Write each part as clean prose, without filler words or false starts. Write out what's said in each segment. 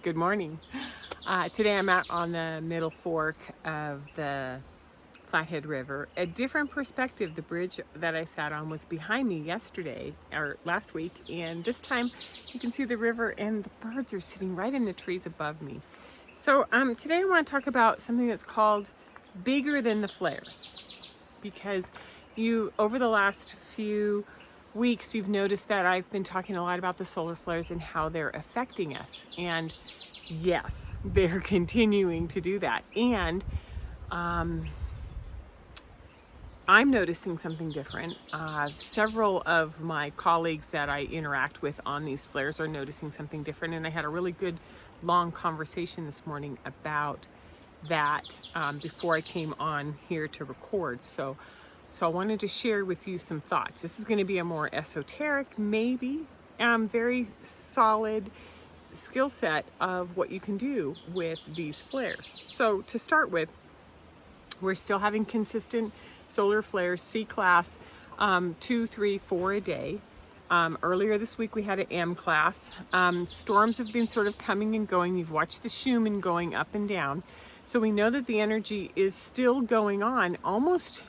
Good morning. Today I'm out on the middle fork of the Flathead River. A different perspective. The bridge that I sat on was behind me yesterday or last week, and this time you can see the river and the birds are sitting right in the trees above me. So today I want to talk about something that's called bigger than the flares, because over the last few weeks you've noticed that I've been talking a lot about the solar flares and how they're affecting us, and yes, they're continuing to do that. And I'm noticing something different. Several of my colleagues that I interact with on these flares are noticing something different, and I had a really good long conversation this morning about that before I came on here to record. So I wanted to share with you some thoughts. This is going to be a more esoteric, maybe very solid skill set of what you can do with these flares. So to start with, we're still having consistent solar flares, C-class, 2, 3, 4 a day. Earlier this week we had an M class. Storms have been sort of coming and going. You've watched the Schumann going up and down. So we know that the energy is still going on almost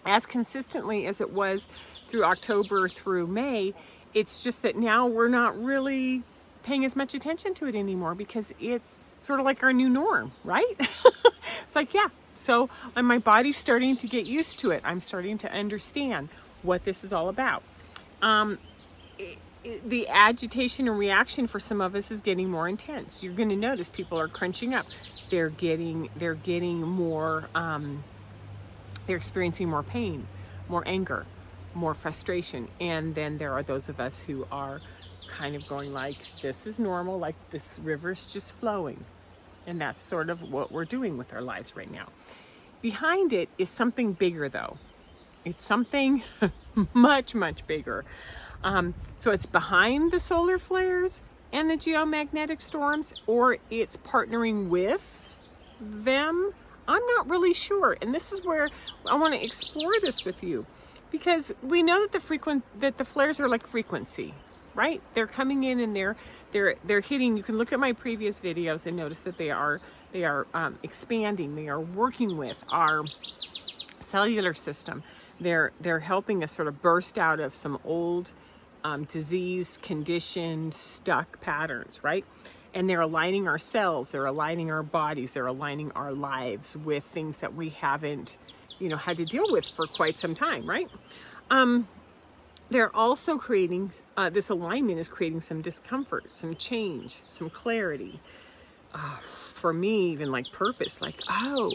as consistently as it was through October through May. It's just that now we're not really paying as much attention to it anymore because it's sort of like our new norm, right? It's like, yeah. So my body's starting to get used to it. I'm starting to understand what this is all about. The agitation and reaction for some of us is getting more intense. You're going to notice people are crunching up. They're getting more, they're experiencing more pain, more anger, more frustration. And then there are those of us who are kind of going like, this is normal, like this river's just flowing. And that's sort of what we're doing with our lives right now. Behind it is something bigger though. It's something much, much bigger. So it's behind the solar flares and the geomagnetic storms, or it's partnering with them. I'm not really sure. And this is where I want to explore this with you, because we know that the flares are like frequency, right? They're coming in and they're hitting. You can look at my previous videos and notice that they are expanding. They are working with our cellular system. They're helping us sort of burst out of some old disease conditioned stuck patterns, right? And they're aligning our cells, they're aligning our bodies, they're aligning our lives with things that we haven't had to deal with for quite some time, right? They're also creating, this alignment is creating some discomfort, some change, some clarity. For me, even like purpose, like, oh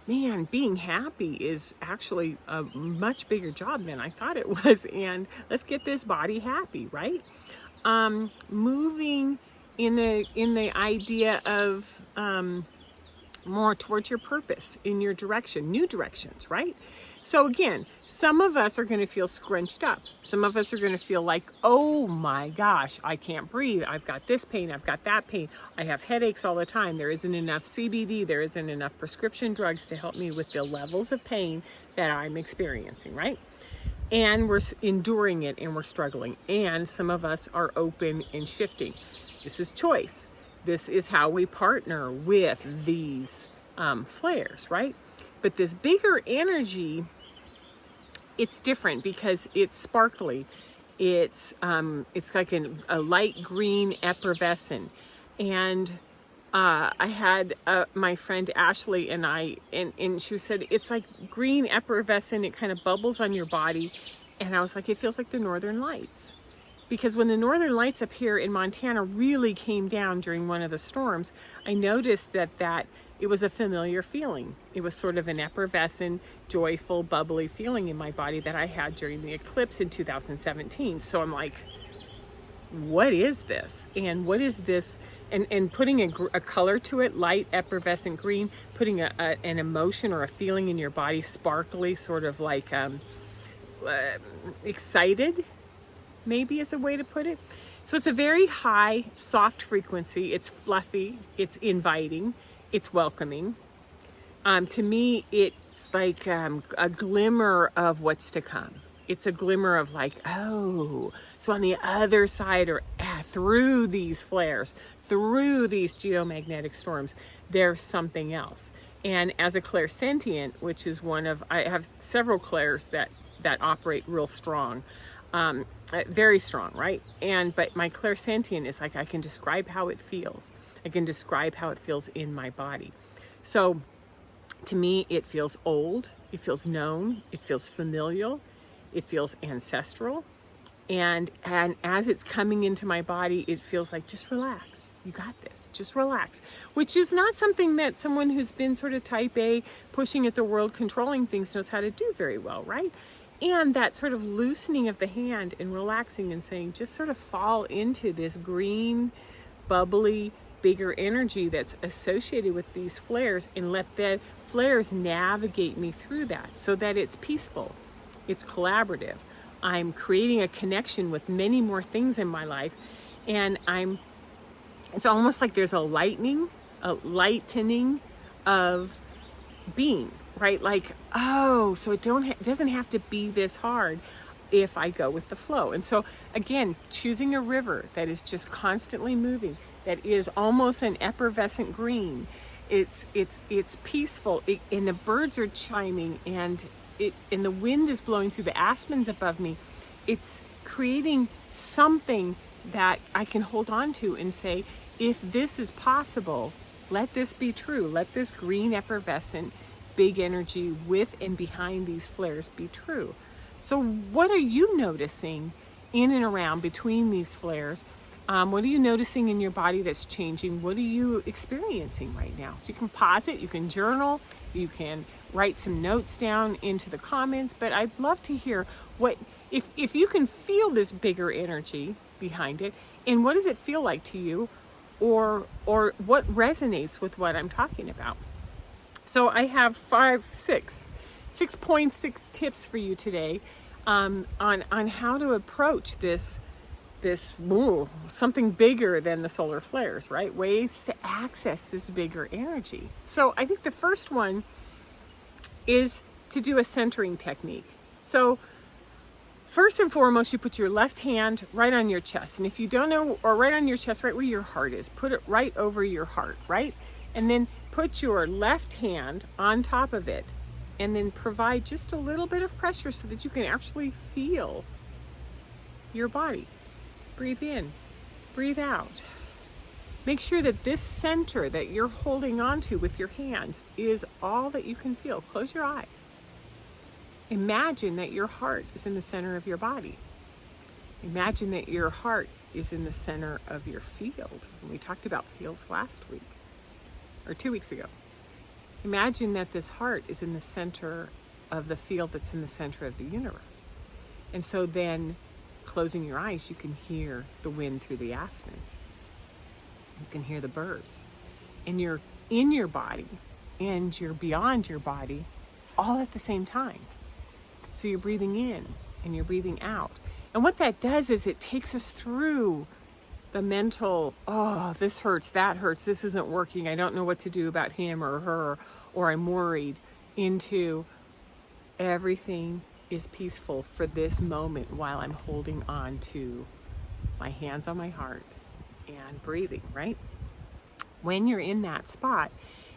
man, being happy is actually a much bigger job than I thought it was. And let's get this body happy, right? Moving in the idea of more towards your purpose, in your direction, new directions, right? So again, some of us are going to feel scrunched up. Some of us are going to feel like, oh my gosh, I can't breathe. I've got this pain. I've got that pain. I have headaches all the time. There isn't enough CBD. There isn't enough prescription drugs to help me with the levels of pain that I'm experiencing, right? And we're enduring it and we're struggling. And some of us are open and shifting. This is choice. This is how we partner with these flares, right? But this bigger energy, it's different because it's sparkly. It's like a light green effervescent. And I had my friend Ashley and she said, it's like green effervescent. It kind of bubbles on your body. And I was like, it feels like the Northern Lights. Because when the Northern Lights up here in Montana really came down during one of the storms, I noticed that it was a familiar feeling. It was sort of an effervescent, joyful, bubbly feeling in my body that I had during the eclipse in 2017. So I'm like, what is this? And what is this? And putting a color to it, light, effervescent green, putting an emotion or a feeling in your body, sparkly, sort of like excited, maybe is a way to put it. So it's a very high, soft frequency. It's fluffy, it's inviting, it's welcoming. To me, it's like a glimmer of what's to come. It's a glimmer of like, oh, so on the other side or at through these flares, through these geomagnetic storms, there's something else. And as a clairsentient, which is I have several clairs that operate real strong, very strong, right? But my clairsentient is like, I can describe how it feels. I can describe how it feels in my body. So to me, it feels old, it feels known, it feels familial, it feels ancestral. And as it's coming into my body, it feels like, just relax. You got this. Just relax. Which is not something that someone who's been sort of type A, pushing at the world, controlling things, knows how to do very well, right? And that sort of loosening of the hand and relaxing and saying, just sort of fall into this green, bubbly, bigger energy that's associated with these flares, and let the flares navigate me through that so that it's peaceful, it's collaborative. I'm creating a connection with many more things in my life, and it's almost like there's a lightening of being, right? Like, oh, so it doesn't have to be this hard if I go with the flow. And so again, choosing a river that is just constantly moving, that is almost an effervescent green. It's peaceful, and the birds are chiming, and the wind is blowing through the aspens above me. It's creating something that I can hold on to and say, if this is possible, let this be true. Let this green, effervescent, big energy with and behind these flares be true. So what are you noticing in and around between these flares? What are you noticing in your body that's changing? What are you experiencing right now? So you can pause it, you can journal, you can write some notes down into the comments, but I'd love to hear if you can feel this bigger energy behind it, and what does it feel like to you, or what resonates with what I'm talking about. So I have 6.6 tips for you today on how to approach this something bigger than the solar flares, right? Ways to access this bigger energy. So I think the first one is to do a centering technique. So first and foremost, you put your left hand right on your chest. And if you don't know, or right on your chest, right where your heart is, put it right over your heart, right? And then put your left hand on top of it, and then provide just a little bit of pressure so that you can actually feel your body. Breathe in, breathe out. Make sure that this center that you're holding onto with your hands is all that you can feel. Close your eyes. Imagine that your heart is in the center of your body. Imagine that your heart is in the center of your field. And we talked about fields last week, or 2 weeks ago. Imagine that this heart is in the center of the field that's in the center of the universe. And so then, closing your eyes, you can hear the wind through the aspens. You can hear the birds. And you're in your body, and you're beyond your body, all at the same time. So you're breathing in and you're breathing out. And what that does is it takes us through the mental, oh, this hurts, that hurts, this isn't working, I don't know what to do about him or her, or I'm worried, into everything is peaceful for this moment while I'm holding on to my hands on my heart and breathing, right? When you're in that spot,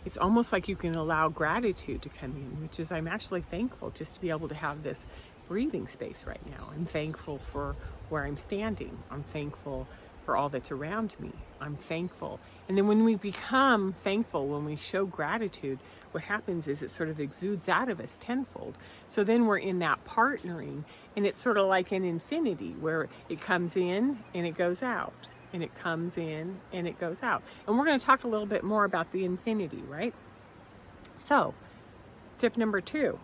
it's almost like you can allow gratitude to come in, which is, I'm actually thankful just to be able to have this breathing space right now. I'm thankful for where I'm standing. I'm thankful for all that's around me. I'm thankful. And then when we become thankful, when we show gratitude, what happens is it sort of exudes out of us tenfold. So then we're in that partnering, and it's sort of like an infinity where it comes in and it goes out, and it comes in and it goes out. And we're going to talk a little bit more about the infinity, right? So tip number 2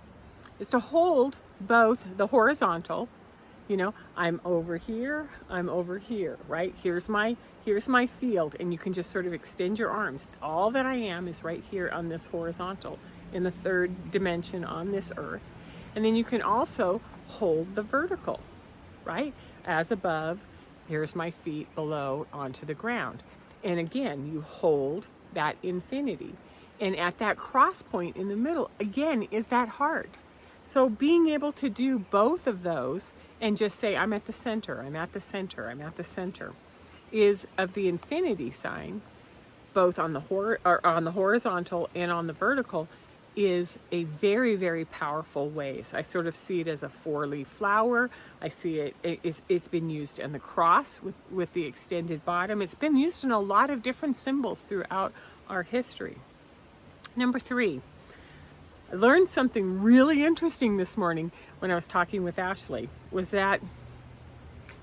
is to hold both the horizontal, I'm over here, right? Here's my field, and you can just sort of extend your arms. All that I am is right here on this horizontal, in the 3rd dimension on this earth. And then you can also hold the vertical, right? As above, here's my feet below onto the ground. And again, you hold that infinity. And at that cross point in the middle, again, is that heart. So being able to do both of those and just say, I'm at the center, I'm at the center, I'm at the center. is of the infinity sign, both on the horizontal and on the vertical, is a very, very powerful way. So I sort of see it as a 4-leaf flower. I see it's been used in the cross with the extended bottom. It's been used in a lot of different symbols throughout our history. Number 3, I learned something really interesting this morning when I was talking with Ashley, was that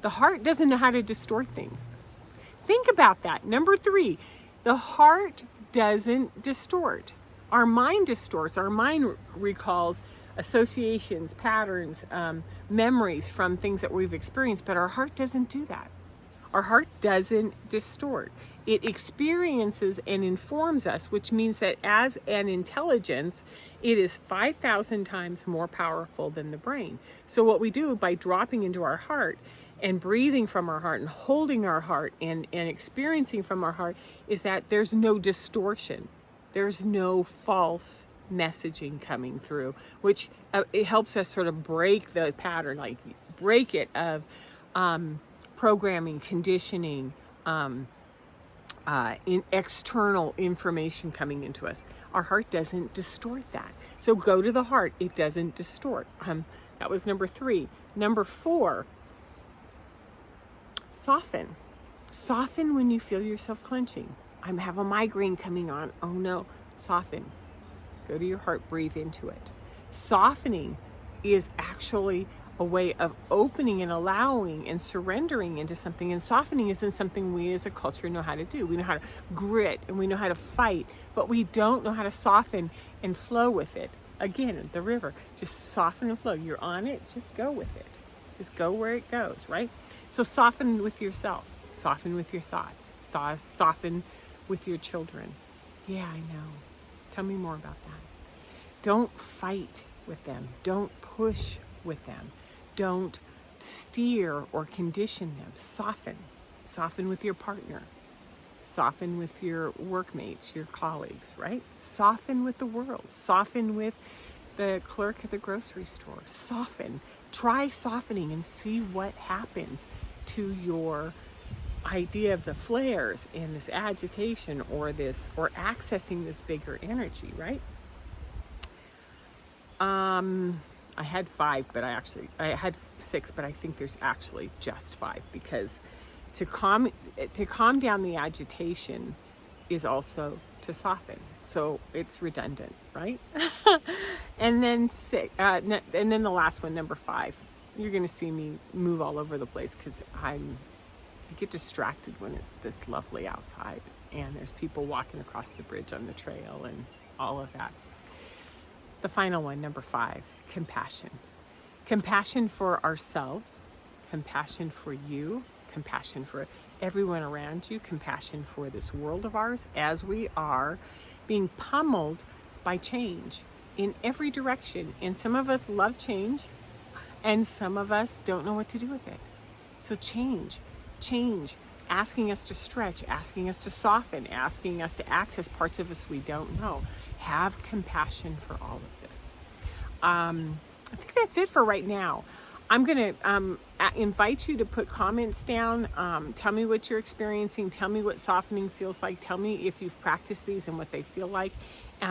the heart doesn't know how to distort things. Think about that. Number 3, the heart doesn't distort. Our mind distorts. Our mind recalls associations, patterns, memories from things that we've experienced, but our heart doesn't do that. Our heart doesn't distort. It experiences and informs us, which means that as an intelligence, it is 5,000 times more powerful than the brain. So what we do by dropping into our heart and breathing from our heart and holding our heart and experiencing from our heart is that there's no distortion. There's no false messaging coming through, which it helps us sort of break the pattern, like break it of programming, conditioning, in external information coming into us. Our heart doesn't distort that. So go to the heart. It doesn't distort. That was number 3. Number 4, soften. Soften when you feel yourself clenching. I have a migraine coming on. Oh no, soften. Go to your heart, breathe into it. Softening is actually a way of opening and allowing and surrendering into something. And softening isn't something we as a culture know how to do. We know how to grit and we know how to fight, but we don't know how to soften and flow with it. Again, the river, just soften and flow. You're on it, just go with it. Just go where it goes, right? So soften with yourself. Soften with your thoughts. Soften with your children. Yeah, I know. Tell me more about that. Don't fight with them. Don't push with them. Don't steer or condition them. Soften. Soften with your partner. Soften with your workmates, your colleagues, right? Soften with the world. Soften with the clerk at the grocery store. Soften. Try softening and see what happens to your idea of the flares and this agitation or accessing this bigger energy, right? I had 5, but I had 6, but I think there's actually just 5, because to calm down the agitation is also to soften. So it's redundant, right? And then the last one, number 5, you're going to see me move all over the place because I get distracted when it's this lovely outside and there's people walking across the bridge on the trail and all of that. The final one, number 5, compassion. Compassion for ourselves, compassion for you, compassion for everyone around you, compassion for this world of ours as we are being pummeled by change in every direction. And some of us love change and some of us don't know what to do with it. So change, asking us to stretch, asking us to soften, asking us to access parts of us we don't know. Have compassion for all of this. I think that's it for right now. I'm going to invite you to put comments down. Tell me what you're experiencing. Tell me what softening feels like. Tell me if you've practiced these and what they feel like.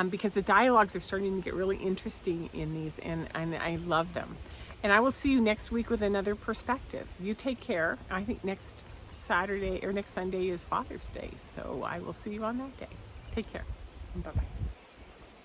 Because the dialogues are starting to get really interesting in these, and I love them. And I will see you next week with another perspective. You take care. I think next Saturday or next Sunday is Father's Day, so I will see you on that day. Take care. Bye-bye.